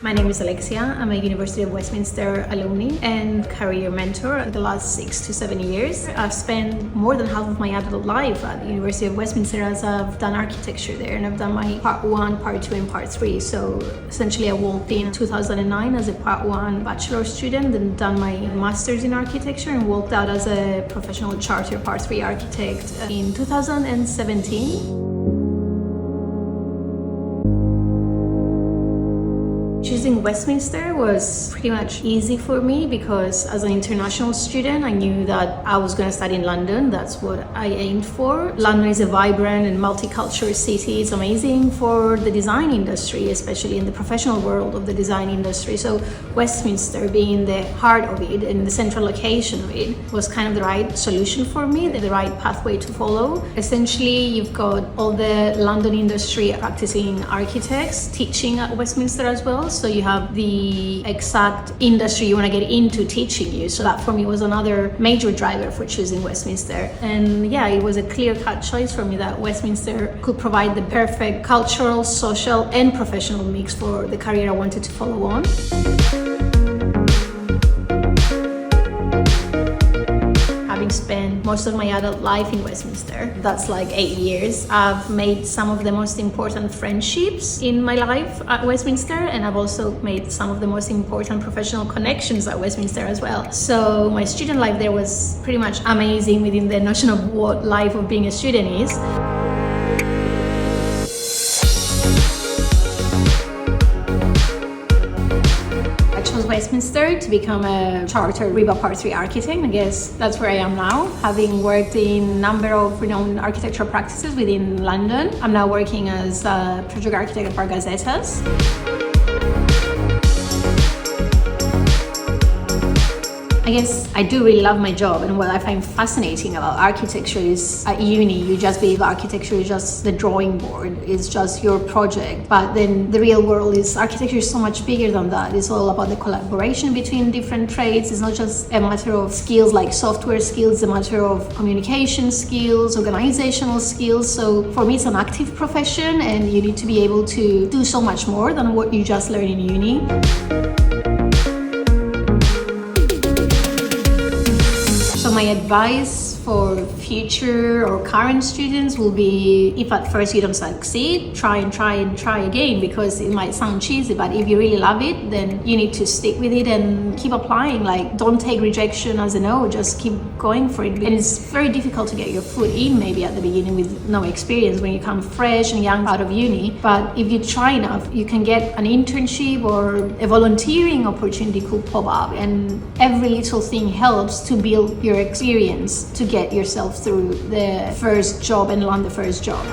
My name is Alexia. I'm a University of Westminster alumni and career mentor for the last 6 to 7 years. I've spent more than half of my adult life at the University of Westminster as I've done architecture there, and I've done my part 1, part 2 and part 3. So essentially I walked in 2009 as a part 1 bachelor student, then done my master's in architecture and walked out as a professional charter part 3 architect in 2017. Choosing Westminster was pretty much easy for me because as an international student, I knew that I was going to study in London. That's what I aimed for. London is a vibrant and multicultural city. It's amazing for the design industry, especially in the professional world of the design industry. So Westminster being the heart of it and the central location of it was kind of the right solution for me, the right pathway to follow. Essentially, you've got all the London industry practicing architects teaching at Westminster as well. So you have the exact industry you want to get into teaching you. So that for me was another major driver for choosing Westminster. And yeah, it was a clear-cut choice for me that Westminster could provide the perfect cultural, social, and professional mix for the career I wanted to follow on. Spent most of my adult life in Westminster. That's like 8 years. I've made some of the most important friendships in my life at Westminster, and I've also made some of the most important professional connections at Westminster as well. So my student life there was pretty much amazing within the notion of what life of being a student is. Westminster to become a chartered RIBA Part 3 architect. I guess that's where I am now, having worked in a number of renowned architectural practices within London. I'm now working as a project architect at Gazettas. I guess I do really love my job, and what I find fascinating about architecture is at uni you just believe architecture is just the drawing board, it's just your project, but then the real world is architecture is so much bigger than that. It's all about the collaboration between different trades. It's not just a matter of skills like software skills, it's a matter of communication skills, organizational skills. So for me it's an active profession and you need to be able to do so much more than what you just learn in uni. So my advice for future or current students will be, if at first you don't succeed, try again, because it might sound cheesy, but if you really love it, then you need to stick with it and keep applying. Like, don't take rejection as a no, just keep going for it. And it's very difficult to get your foot in maybe at the beginning with no experience when you come fresh and young out of uni, but if you try enough, you can get an internship or a volunteering opportunity could pop up, and every little thing helps to build your experience to get yourself through the first job and land the first job.